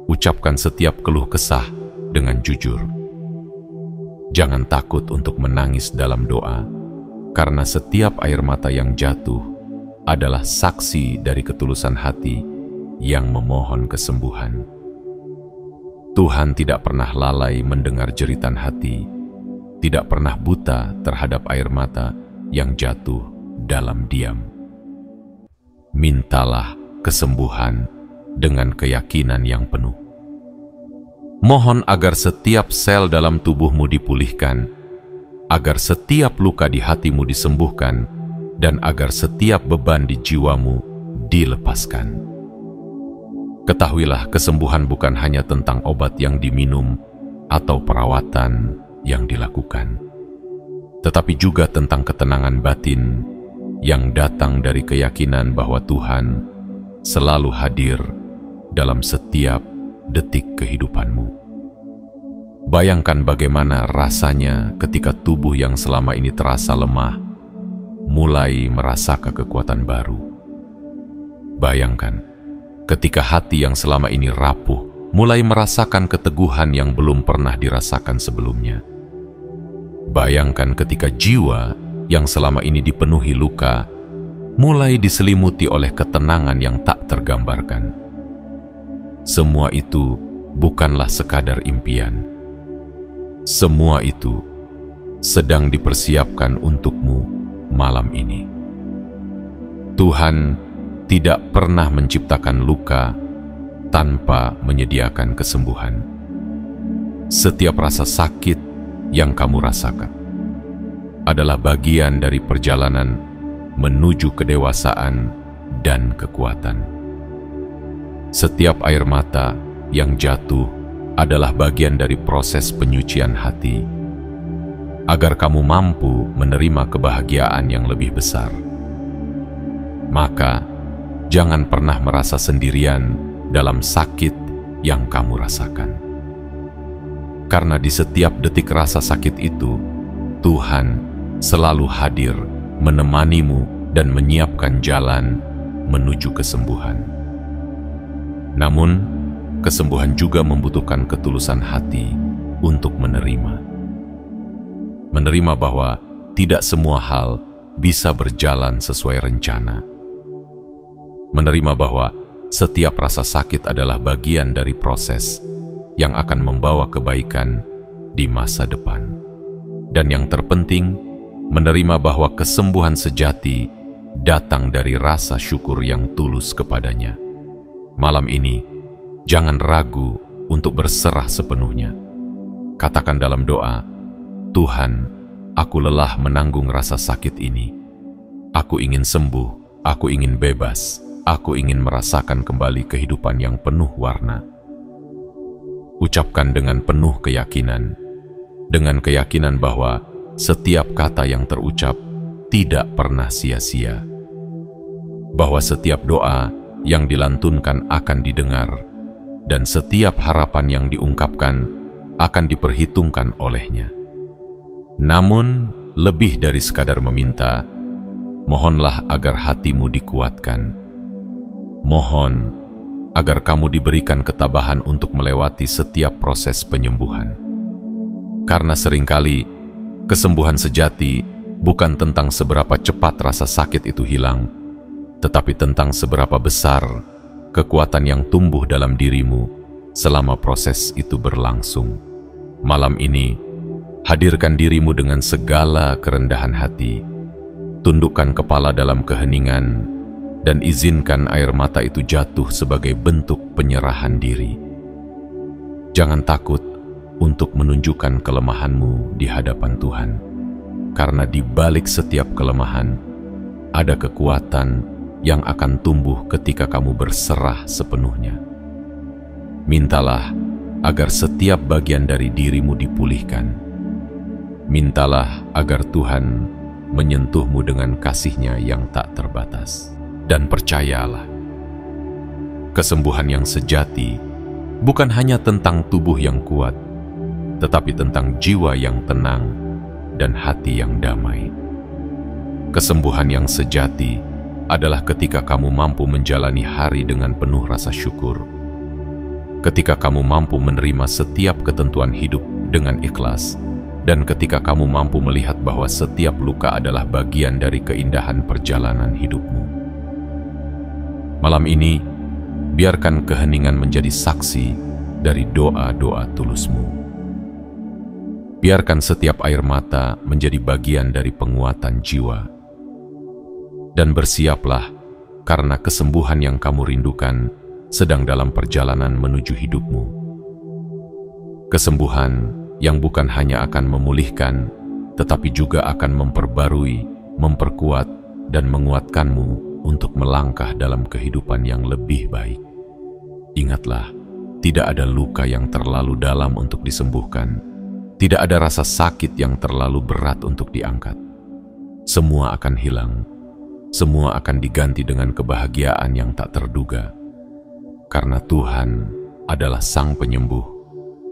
Ucapkan setiap keluh kesah dengan jujur. Jangan takut untuk menangis dalam doa, karena setiap air mata yang jatuh adalah saksi dari ketulusan hati yang memohon kesembuhan. Tuhan tidak pernah lalai mendengar jeritan hati, tidak pernah buta terhadap air mata yang jatuh dalam diam. Mintalah kesembuhan dengan keyakinan yang penuh. Mohon agar setiap sel dalam tubuhmu dipulihkan, agar setiap luka di hatimu disembuhkan, dan agar setiap beban di jiwamu dilepaskan. Ketahuilah, kesembuhan bukan hanya tentang obat yang diminum atau perawatan yang dilakukan, tetapi juga tentang ketenangan batin yang datang dari keyakinan bahwa Tuhan selalu hadir dalam setiap detik kehidupanmu. Bayangkan bagaimana rasanya ketika tubuh yang selama ini terasa lemah mulai merasakan kekuatan baru. Bayangkan ketika hati yang selama ini rapuh mulai merasakan keteguhan yang belum pernah dirasakan sebelumnya. Bayangkan ketika jiwa yang selama ini dipenuhi luka mulai diselimuti oleh ketenangan yang tak tergambarkan. Semua itu bukanlah sekadar impian. Semua itu sedang dipersiapkan untukmu malam ini. Tuhan tidak pernah menciptakan luka tanpa menyediakan kesembuhan. Setiap rasa sakit yang kamu rasakan adalah bagian dari perjalanan menuju kedewasaan dan kekuatan. Setiap air mata yang jatuh adalah bagian dari proses penyucian hati, agar kamu mampu menerima kebahagiaan yang lebih besar. Maka, jangan pernah merasa sendirian dalam sakit yang kamu rasakan. Karena di setiap detik rasa sakit itu, Tuhan selalu hadir menemanimu dan menyiapkan jalan menuju kesembuhan. Namun, kesembuhan juga membutuhkan ketulusan hati untuk menerima. Menerima bahwa tidak semua hal bisa berjalan sesuai rencana. Menerima bahwa setiap rasa sakit adalah bagian dari proses yang akan membawa kebaikan di masa depan. Dan yang terpenting, menerima bahwa kesembuhan sejati datang dari rasa syukur yang tulus kepadanya. Malam ini, jangan ragu untuk berserah sepenuhnya. Katakan dalam doa, Tuhan, aku lelah menanggung rasa sakit ini. Aku ingin sembuh, aku ingin bebas, aku ingin merasakan kembali kehidupan yang penuh warna. Ucapkan dengan penuh keyakinan, dengan keyakinan bahwa setiap kata yang terucap tidak pernah sia-sia, bahwa setiap doa yang dilantunkan akan didengar, dan setiap harapan yang diungkapkan akan diperhitungkan olehnya. Namun, lebih dari sekadar meminta, mohonlah agar hatimu dikuatkan. Mohon agar kamu diberikan ketabahan untuk melewati setiap proses penyembuhan. Karena seringkali, kesembuhan sejati bukan tentang seberapa cepat rasa sakit itu hilang, tetapi tentang seberapa besar kekuatan yang tumbuh dalam dirimu selama proses itu berlangsung. Malam ini, hadirkan dirimu dengan segala kerendahan hati, tundukkan kepala dalam keheningan, dan izinkan air mata itu jatuh sebagai bentuk penyerahan diri. Jangan takut untuk menunjukkan kelemahanmu di hadapan Tuhan, karena di balik setiap kelemahan ada kekuatan yang akan tumbuh ketika kamu berserah sepenuhnya. Mintalah agar setiap bagian dari dirimu dipulihkan. Mintalah agar Tuhan menyentuhmu dengan kasih-Nya yang tak terbatas. Dan percayalah, kesembuhan yang sejati bukan hanya tentang tubuh yang kuat, tetapi tentang jiwa yang tenang dan hati yang damai. Kesembuhan yang sejati adalah ketika kamu mampu menjalani hari dengan penuh rasa syukur, ketika kamu mampu menerima setiap ketentuan hidup dengan ikhlas, dan ketika kamu mampu melihat bahwa setiap luka adalah bagian dari keindahan perjalanan hidupmu. Malam ini, biarkan keheningan menjadi saksi dari doa-doa tulusmu. Biarkan setiap air mata menjadi bagian dari penguatan jiwa. Dan bersiaplah, karena kesembuhan yang kamu rindukan sedang dalam perjalanan menuju hidupmu. Kesembuhan yang bukan hanya akan memulihkan, tetapi juga akan memperbarui, memperkuat, dan menguatkanmu untuk melangkah dalam kehidupan yang lebih baik. Ingatlah, tidak ada luka yang terlalu dalam untuk disembuhkan. Tidak ada rasa sakit yang terlalu berat untuk diangkat. Semua akan hilang. Semua akan diganti dengan kebahagiaan yang tak terduga. Karena Tuhan adalah Sang Penyembuh,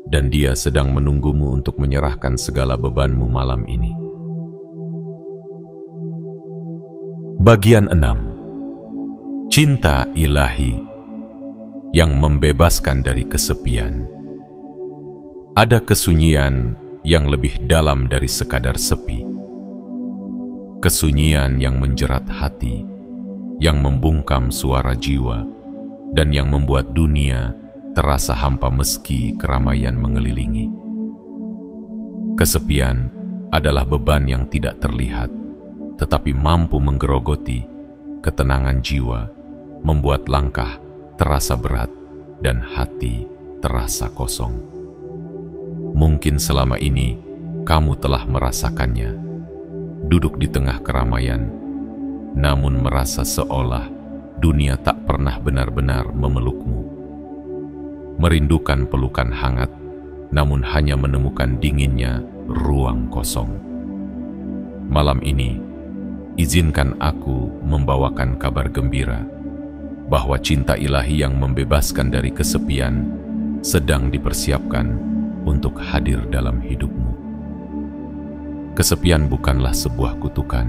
dan Dia sedang menunggumu untuk menyerahkan segala bebanmu malam ini. Bagian 6. Cinta ilahi yang membebaskan dari kesepian. Ada kesunyian yang lebih dalam dari sekadar sepi. Kesunyian yang menjerat hati, yang membungkam suara jiwa, dan yang membuat dunia terasa hampa meski keramaian mengelilingi. Kesepian adalah beban yang tidak terlihat, tetapi mampu menggerogoti ketenangan jiwa, membuat langkah terasa berat dan hati terasa kosong. Mungkin selama ini kamu telah merasakannya, duduk di tengah keramaian, namun merasa seolah dunia tak pernah benar-benar memelukmu. Merindukan pelukan hangat, namun hanya menemukan dinginnya ruang kosong. Malam ini, izinkan aku membawakan kabar gembira. bahwa cinta ilahi yang membebaskan dari kesepian sedang dipersiapkan untuk hadir dalam hidupmu. Kesepian bukanlah sebuah kutukan,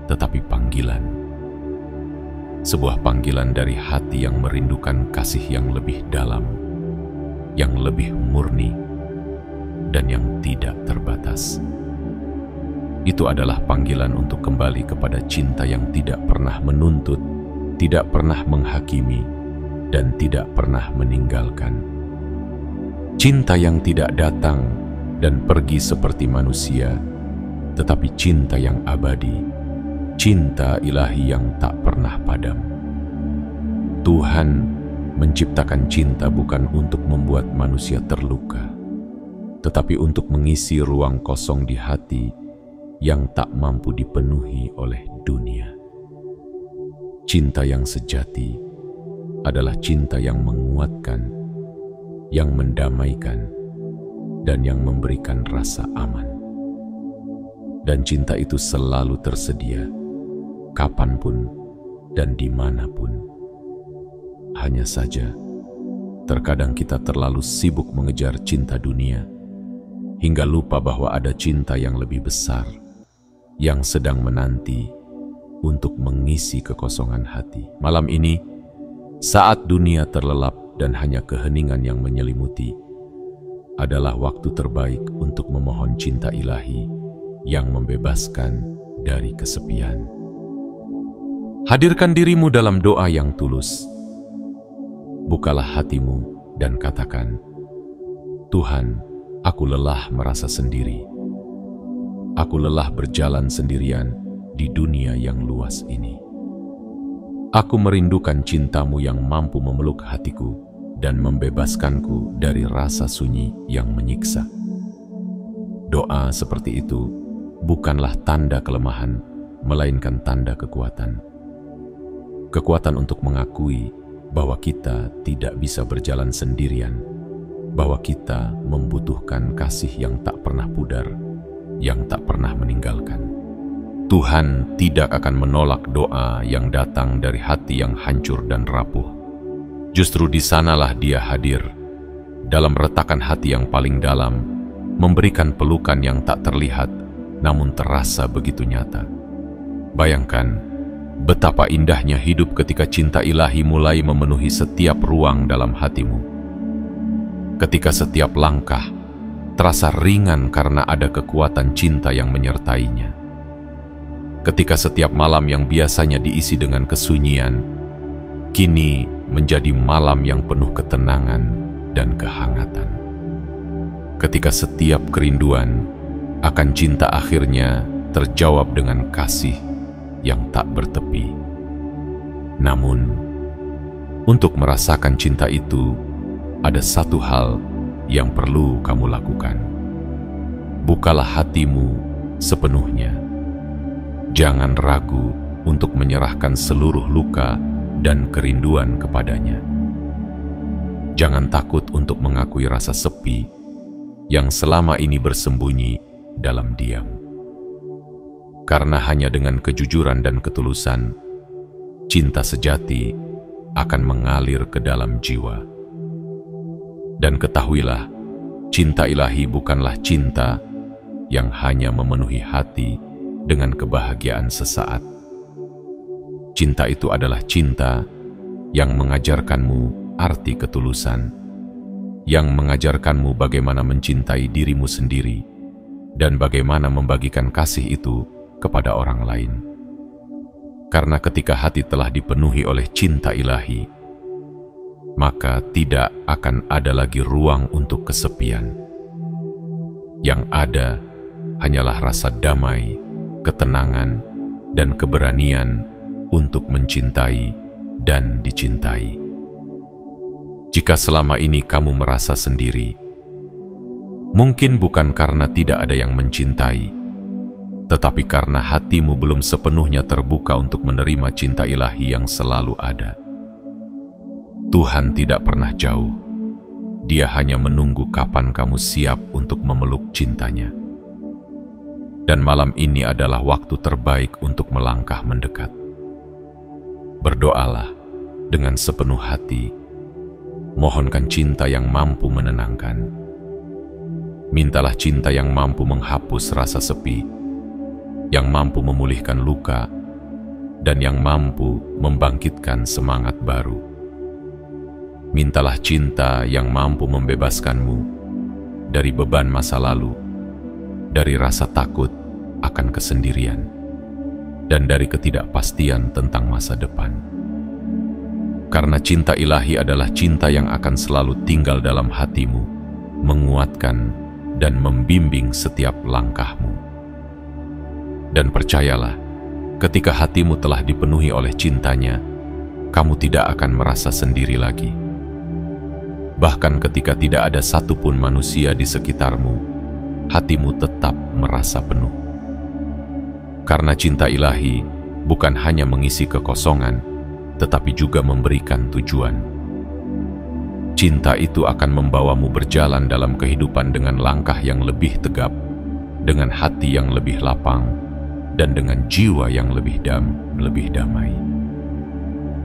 tetapi panggilan. Sebuah panggilan dari hati yang merindukan kasih yang lebih dalam, yang lebih murni, dan yang tidak terbatas. Itu adalah panggilan untuk kembali kepada cinta yang tidak pernah menuntut, tidak pernah menghakimi, dan tidak pernah meninggalkan. Cinta yang tidak datang dan pergi seperti manusia, tetapi cinta yang abadi, cinta ilahi yang tak pernah padam. Tuhan menciptakan cinta bukan untuk membuat manusia terluka, tetapi untuk mengisi ruang kosong di hati yang tak mampu dipenuhi oleh dunia. Cinta yang sejati adalah cinta yang menguatkan, yang mendamaikan, dan yang memberikan rasa aman. Dan cinta itu selalu tersedia, kapanpun dan dimanapun. Hanya saja, terkadang kita terlalu sibuk mengejar cinta dunia, hingga lupa bahwa ada cinta yang lebih besar, yang sedang menanti untuk mengisi kekosongan hati. Malam ini, saat dunia terlelap dan hanya keheningan yang menyelimuti, adalah waktu terbaik untuk memohon cinta ilahi yang membebaskan dari kesepian. Hadirkan dirimu dalam doa yang tulus. Bukalah hatimu dan katakan, Tuhan, aku lelah merasa sendiri. Aku lelah berjalan sendirian di dunia yang luas ini. Aku merindukan cintamu yang mampu memeluk hatiku dan membebaskanku dari rasa sunyi yang menyiksa. Doa seperti itu bukanlah tanda kelemahan, melainkan tanda kekuatan. Kekuatan untuk mengakui bahwa kita tidak bisa berjalan sendirian, bahwa kita membutuhkan kasih yang tak pernah pudar, yang tak pernah meninggalkan. Tuhan tidak akan menolak doa yang datang dari hati yang hancur dan rapuh. Justru di sanalah Dia hadir, dalam retakan hati yang paling dalam, memberikan pelukan yang tak terlihat, namun terasa begitu nyata. Bayangkan betapa indahnya hidup ketika cinta ilahi mulai memenuhi setiap ruang dalam hatimu. Ketika setiap langkah terasa ringan karena ada kekuatan cinta yang menyertainya. Ketika setiap malam yang biasanya diisi dengan kesunyian, kini menjadi malam yang penuh ketenangan dan kehangatan. Ketika setiap kerinduan akan cinta akhirnya terjawab dengan kasih yang tak bertepi. Namun, untuk merasakan cinta itu, ada satu hal yang perlu kamu lakukan. Bukalah hatimu sepenuhnya. Jangan ragu untuk menyerahkan seluruh luka dan kerinduan kepadanya. Jangan takut untuk mengakui rasa sepi yang selama ini bersembunyi dalam diam. Karena hanya dengan kejujuran dan ketulusan, cinta sejati akan mengalir ke dalam jiwa. Dan ketahuilah, cinta ilahi bukanlah cinta yang hanya memenuhi hati dengan kebahagiaan sesaat. Cinta itu adalah cinta yang mengajarkanmu arti ketulusan, yang mengajarkanmu bagaimana mencintai dirimu sendiri, dan bagaimana membagikan kasih itu kepada orang lain. Karena ketika hati telah dipenuhi oleh cinta ilahi, maka tidak akan ada lagi ruang untuk kesepian. Yang ada hanyalah rasa damai, ketenangan, dan keberanian untuk mencintai dan dicintai. Jika selama ini kamu merasa sendiri, mungkin bukan karena tidak ada yang mencintai, tetapi karena hatimu belum sepenuhnya terbuka untuk menerima cinta ilahi yang selalu ada. Tuhan tidak pernah jauh. Dia hanya menunggu kapan kamu siap untuk memeluk cintanya. Dan malam ini adalah waktu terbaik untuk melangkah mendekat. Berdoalah dengan sepenuh hati, mohonkan cinta yang mampu menenangkan. Mintalah cinta yang mampu menghapus rasa sepi, yang mampu memulihkan luka, dan yang mampu membangkitkan semangat baru. Mintalah cinta yang mampu membebaskanmu dari beban masa lalu, dari rasa takut akan kesendirian, dan dari ketidakpastian tentang masa depan. Karena cinta ilahi adalah cinta yang akan selalu tinggal dalam hatimu, menguatkan dan membimbing setiap langkahmu. Dan percayalah, ketika hatimu telah dipenuhi oleh cintanya, kamu tidak akan merasa sendiri lagi. Bahkan ketika tidak ada satupun manusia di sekitarmu, hatimu tetap merasa penuh. Karena cinta ilahi bukan hanya mengisi kekosongan, tetapi juga memberikan tujuan. Cinta itu akan membawamu berjalan dalam kehidupan dengan langkah yang lebih tegap, dengan hati yang lebih lapang, dan dengan jiwa yang lebih damai.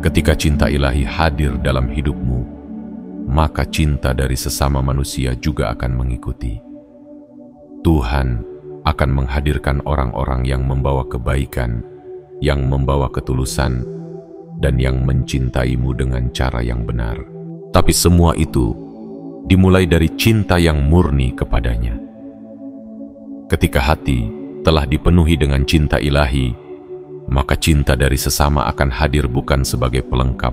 Ketika cinta ilahi hadir dalam hidupmu, maka cinta dari sesama manusia juga akan mengikuti. Tuhan akan menghadirkan orang-orang yang membawa kebaikan, yang membawa ketulusan, dan yang mencintaimu dengan cara yang benar. Tapi semua itu dimulai dari cinta yang murni kepadanya. Ketika hati telah dipenuhi dengan cinta ilahi, maka cinta dari sesama akan hadir bukan sebagai pelengkap,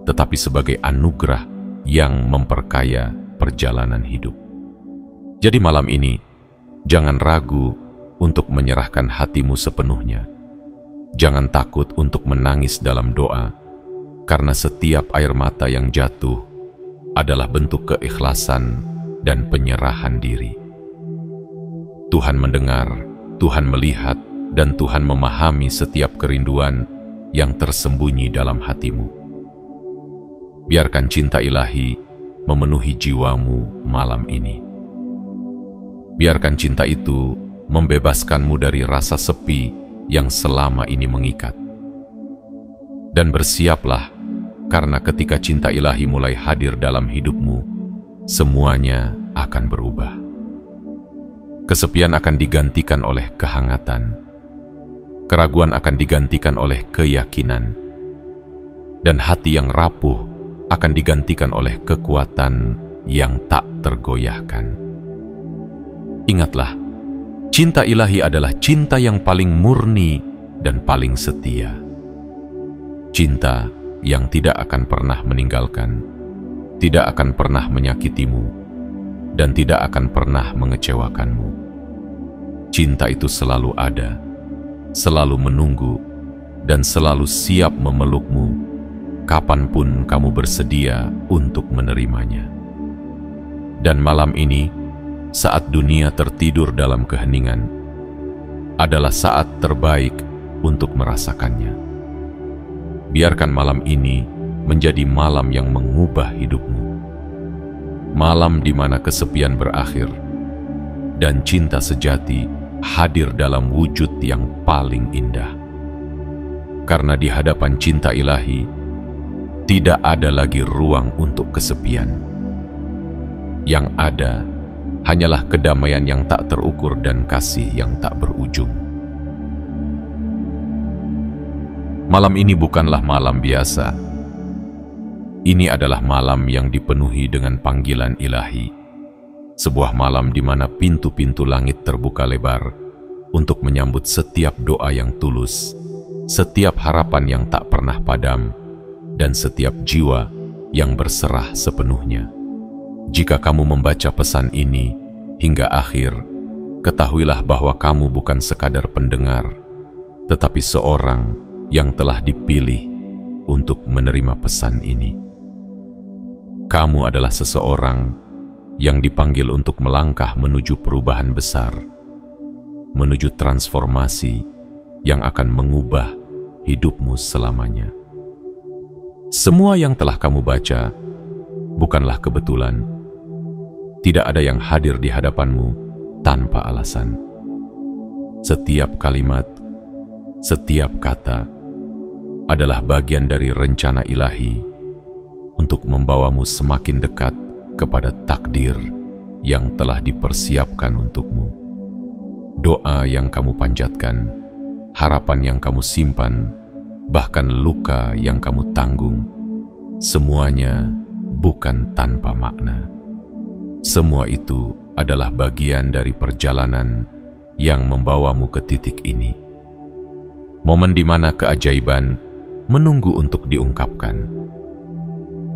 tetapi sebagai anugerah yang memperkaya perjalanan hidup. Jadi malam ini, jangan ragu untuk menyerahkan hatimu sepenuhnya. Jangan takut untuk menangis dalam doa, karena setiap air mata yang jatuh adalah bentuk keikhlasan dan penyerahan diri. Tuhan mendengar, Tuhan melihat, dan Tuhan memahami setiap kerinduan yang tersembunyi dalam hatimu. Biarkan cinta ilahi memenuhi jiwamu malam ini. Biarkan cinta itu membebaskanmu dari rasa sepi yang selama ini mengikat. Dan bersiaplah, karena ketika cinta ilahi mulai hadir dalam hidupmu, semuanya akan berubah. Kesepian akan digantikan oleh kehangatan. Keraguan akan digantikan oleh keyakinan. Dan hati yang rapuh akan digantikan oleh kekuatan yang tak tergoyahkan. Ingatlah, cinta ilahi adalah cinta yang paling murni dan paling setia. Cinta yang tidak akan pernah meninggalkan, tidak akan pernah menyakitimu, dan tidak akan pernah mengecewakanmu. Cinta itu selalu ada, selalu menunggu, dan selalu siap memelukmu kapanpun kamu bersedia untuk menerimanya. Dan malam ini, saat dunia tertidur dalam keheningan, adalah saat terbaik untuk merasakannya. Biarkan malam ini menjadi malam yang mengubah hidupmu. Malam di mana kesepian berakhir dan cinta sejati hadir dalam wujud yang paling indah. Karena di hadapan cinta ilahi, tidak ada lagi ruang untuk kesepian. Yang ada hanyalah kedamaian yang tak terukur dan kasih yang tak berujung. Malam ini bukanlah malam biasa. Ini adalah malam yang dipenuhi dengan panggilan ilahi. Sebuah malam di mana pintu-pintu langit terbuka lebar untuk menyambut setiap doa yang tulus, setiap harapan yang tak pernah padam, dan setiap jiwa yang berserah sepenuhnya. Jika kamu membaca pesan ini hingga akhir, ketahuilah bahwa kamu bukan sekadar pendengar, tetapi seorang yang telah dipilih untuk menerima pesan ini. Kamu adalah seseorang yang dipanggil untuk melangkah menuju perubahan besar, menuju transformasi yang akan mengubah hidupmu selamanya. Semua yang telah kamu baca bukanlah kebetulan. Tidak ada yang hadir di hadapanmu tanpa alasan. Setiap kalimat, setiap kata adalah bagian dari rencana ilahi untuk membawamu semakin dekat kepada takdir yang telah dipersiapkan untukmu. Doa yang kamu panjatkan, harapan yang kamu simpan, bahkan luka yang kamu tanggung, semuanya bukan tanpa makna. Semua itu adalah bagian dari perjalanan yang membawamu ke titik ini. Momen di mana keajaiban menunggu untuk diungkapkan.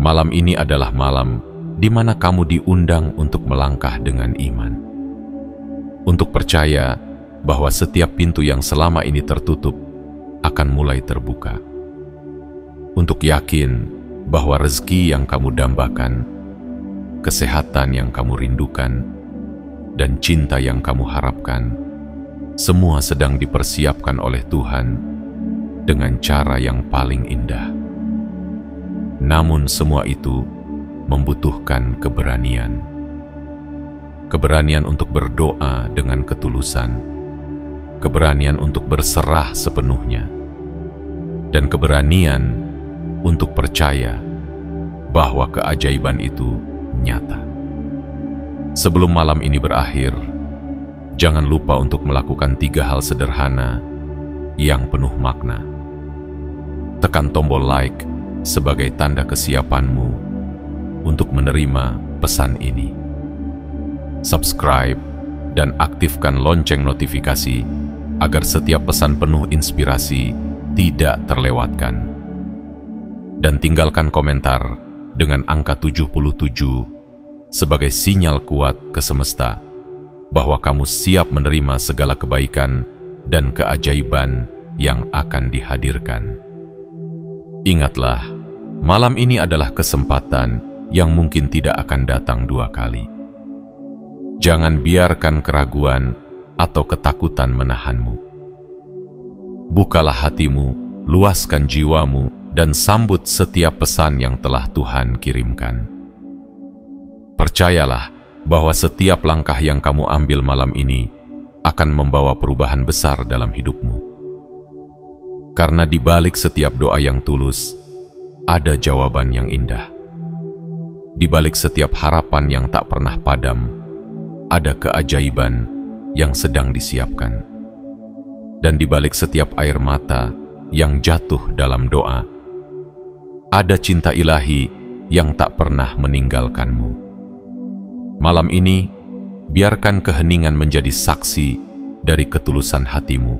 Malam ini adalah malam di mana kamu diundang untuk melangkah dengan iman. Untuk percaya bahwa setiap pintu yang selama ini tertutup akan mulai terbuka. Untuk yakin bahwa rezeki yang kamu dambakan, kesehatan yang kamu rindukan, dan cinta yang kamu harapkan, semua sedang dipersiapkan oleh Tuhan dengan cara yang paling indah. Namun semua itu membutuhkan keberanian. Keberanian untuk berdoa dengan ketulusan, keberanian untuk berserah sepenuhnya, dan keberanian untuk percaya bahwa keajaiban itu nyata. Sebelum malam ini berakhir, jangan lupa untuk melakukan 3 hal sederhana yang penuh makna. Tekan tombol like sebagai tanda kesiapanmu untuk menerima pesan ini. Subscribe dan aktifkan lonceng notifikasi agar setiap pesan penuh inspirasi tidak terlewatkan. Dan tinggalkan komentar dengan angka 77 sebagai sinyal kuat ke semesta bahwa kamu siap menerima segala kebaikan dan keajaiban yang akan dihadirkan. Ingatlah, malam ini adalah kesempatan yang mungkin tidak akan datang 2 kali. Jangan biarkan keraguan atau ketakutan menahanmu. Bukalah hatimu, luaskan jiwamu, dan sambut setiap pesan yang telah Tuhan kirimkan. Percayalah bahwa setiap langkah yang kamu ambil malam ini akan membawa perubahan besar dalam hidupmu. Karena di balik setiap doa yang tulus, ada jawaban yang indah. Di balik setiap harapan yang tak pernah padam, ada keajaiban yang sedang disiapkan. Dan di balik setiap air mata yang jatuh dalam doa, ada cinta ilahi yang tak pernah meninggalkanmu. Malam ini, biarkan keheningan menjadi saksi dari ketulusan hatimu.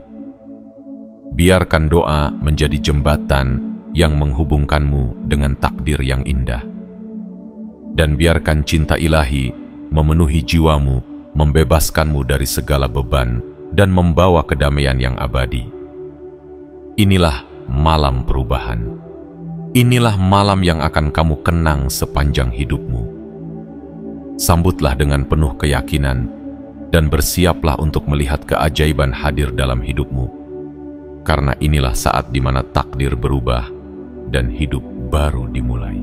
Biarkan doa menjadi jembatan yang menghubungkanmu dengan takdir yang indah. Dan biarkan cinta ilahi memenuhi jiwamu, membebaskanmu dari segala beban, dan membawa kedamaian yang abadi. Inilah malam perubahan. Inilah malam yang akan kamu kenang sepanjang hidupmu. Sambutlah dengan penuh keyakinan dan bersiaplah untuk melihat keajaiban hadir dalam hidupmu. Karena inilah saat di mana takdir berubah dan hidup baru dimulai.